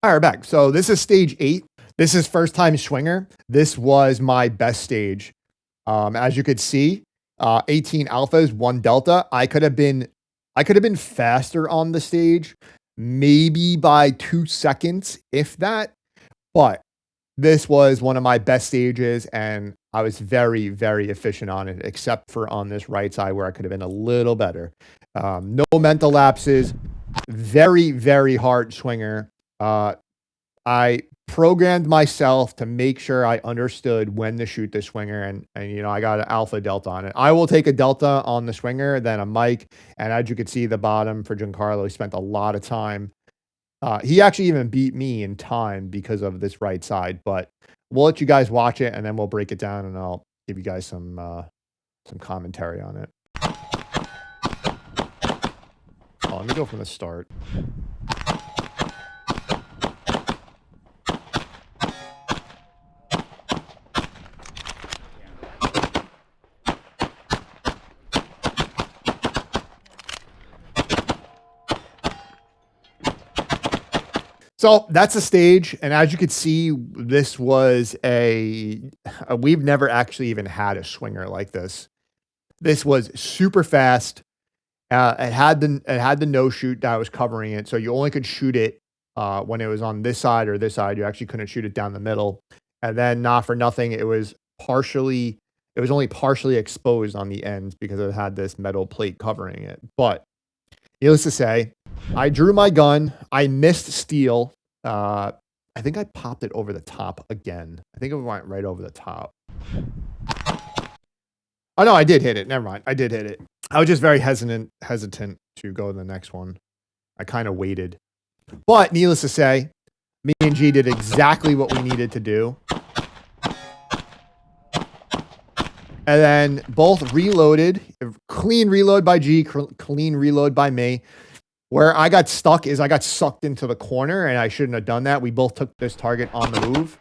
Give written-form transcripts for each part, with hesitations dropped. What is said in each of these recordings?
All right, we're back. So this is stage 8. This is first time swinger. This was my best stage. As you could see, 18 alphas, 1 delta. I could have been faster on the stage, maybe by 2 seconds, if that. But this was one of my best stages, and I was very, very efficient on it, except for on this right side where I could have been a little better. No mental lapses. Very, very hard swinger. I programmed myself to make sure I understood when to shoot the swinger, and I got an alpha delta on it. I will take a delta on the swinger, then a mic, and as you could see, the bottom for Giancarlo, he spent a lot of time. He actually even beat me in time because of this right side, but we'll let you guys watch it, and then we'll break it down, and I'll give you guys some commentary on it. Oh, let me go from the start. So that's a stage, and as you can see, this was we've never actually even had a swinger like this. This was super fast. It had the no shoot that was covering it, so you only could shoot it when it was on this side or this side. You actually couldn't shoot it down the middle. And then, not for nothing, it was only partially exposed on the ends because it had this metal plate covering it. But needless to say, I drew my gun. I missed steel. I think I popped it over the top again. I think it went right over the top. Oh no, I did hit it. Never mind. I did hit it. I was just very hesitant to go to the next one. I kind of waited. But needless to say, me and G did exactly what we needed to do. And then both reloaded. Clean reload by G, clean reload by me. Where I got stuck is I got sucked into the corner, and I shouldn't have done that. We both took this target on the move.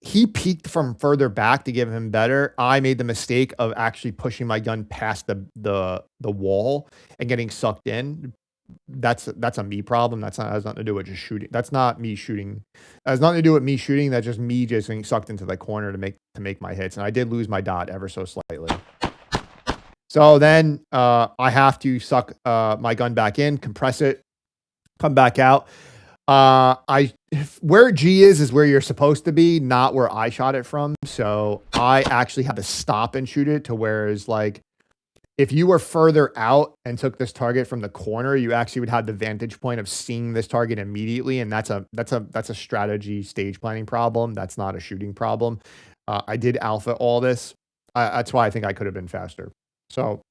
He peeked from further back to give him better. I made the mistake of actually pushing my gun past the wall and getting sucked in. That's a me problem. Has nothing to do with just shooting. That's not me shooting. That has nothing to do with me shooting. That's just me just getting sucked into the corner to make my hits. And I did lose my dot ever so slightly. So then I have to suck my gun back in, compress it, come back out. Where G is where you're supposed to be, not where I shot it from. So I actually had to stop and shoot it to whereas like if you were further out and took this target from the corner, you actually would have the vantage point of seeing this target immediately, and that's a strategy stage planning problem. That's not a shooting problem. I did alpha all this. That's why I think I could have been faster. So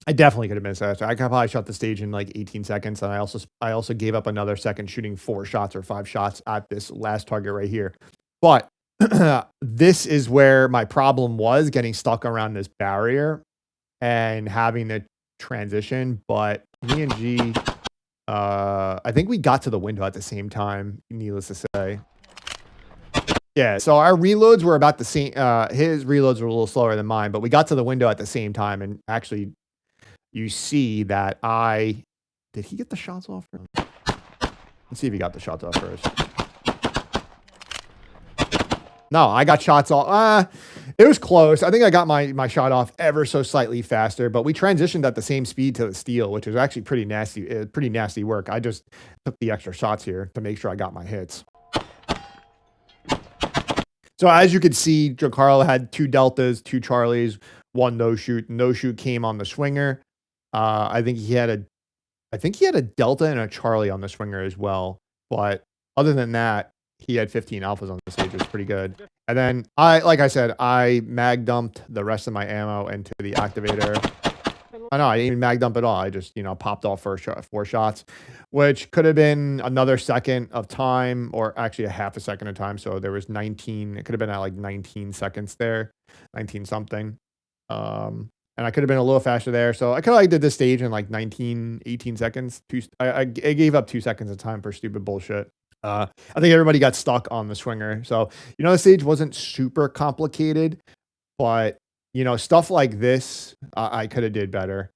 I definitely could have been faster. I could probably shot the stage in like 18 seconds, and I also gave up another second shooting 4 shots or 5 shots at this last target right here. But this is where my problem was, getting stuck around this barrier and having to transition. But me and G, I think we got to the window at the same time, needless to say. Yeah, so our reloads were about the same. His reloads were a little slower than mine, but we got to the window at the same time. And actually, you see that did he get the shots off first? Let's see if he got the shots off first. No, I got shots off. It was close. I think I got my shot off ever so slightly faster, but we transitioned at the same speed to the steel, which was actually pretty nasty work. I just took the extra shots here to make sure I got my hits. So as you could see, Giancarlo had 2 deltas, 2 Charlies, 1 no shoot. No shoot came on the swinger. I think he had a delta and a Charlie on the swinger as well. But other than that, he had 15 alphas on the stage. It was pretty good. And then like I said, I mag dumped the rest of my ammo into the activator. I didn't even mag dump at all. I just, popped off 4 shots, which could have been another second of time, or actually a half a second of time. So there was 19. It could have been at like 19 seconds there, 19 something. And I could have been a little faster there. So I kind of did this stage in like 19, 18 seconds. I gave up 2 seconds of time for stupid bullshit. I think everybody got stuck on the swinger. So, the stage wasn't super complicated, but stuff like this, I could have did better,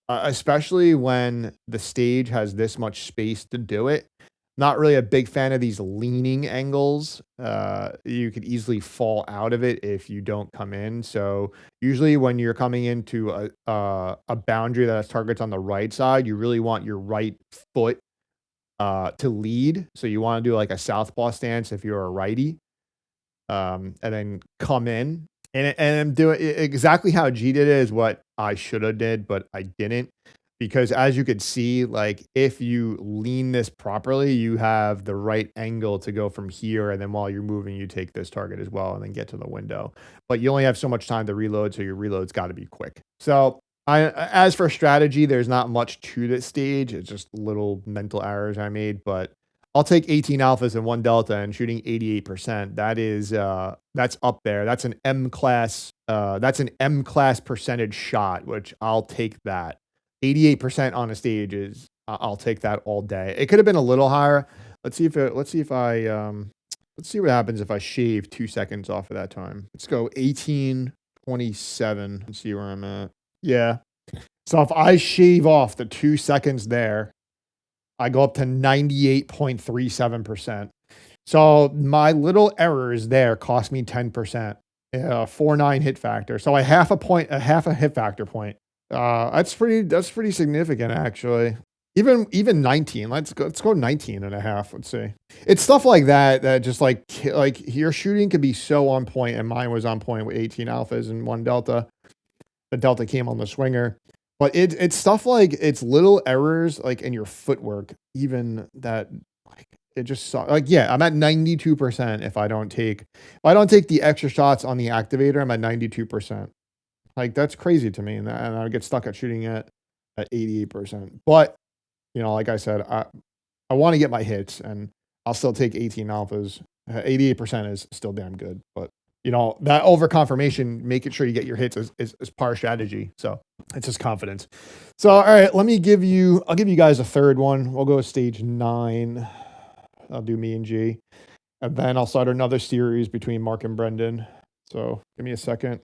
especially when the stage has this much space to do it. Not really a big fan of these leaning angles. You could easily fall out of it if you don't come in. So usually when you're coming into a boundary that has targets on the right side, you really want your right foot to lead. So you want to do like a southpaw stance if you're a righty, and then come in and do it exactly how G did it is what I should have did, but I didn't because as you could see, like if you lean this properly, you have the right angle to go from here, and then while you're moving, you take this target as well, and then get to the window. But you only have so much time to reload, so your reload's got to be quick. So as for strategy, there's not much to this stage. It's just little mental errors I made, but I'll take 18 alphas and 1 delta and shooting 88%. That is that's up there. That's an M class percentage shot, which I'll take that. 88% on a stage is I'll take that all day. It could have been a little higher. Let's see what happens if I shave 2 seconds off of that time. Let's go 18:27 and see where I'm at. Yeah. So if I shave off the 2 seconds there, I go up to 98.37%. So my little errors there cost me 10%. 4.9 hit factor. So a half a hit factor point. That's pretty significant actually. Even 19. Let's go 19 and a half. Let's see. It's stuff like that that just like your shooting could be so on point, and mine was on point with 18 alphas and 1 delta. The delta came on the swinger. But it's stuff like it's little errors like in your footwork, even that like it just like yeah, I'm at 92% if I don't take the extra shots on the activator, I'm at 92%. Like that's crazy to me, and I get stuck at shooting at 88%. But you know, like I said, I want to get my hits, and I'll still take 18 alphas. 88% is still damn good, but you know that over confirmation, making sure you get your hits is part of strategy. So it's just confidence. So all right, I'll give you guys a third one. We'll go stage 9. I'll do me and G, and then I'll start another series between Mark and Brendan. So give me a second.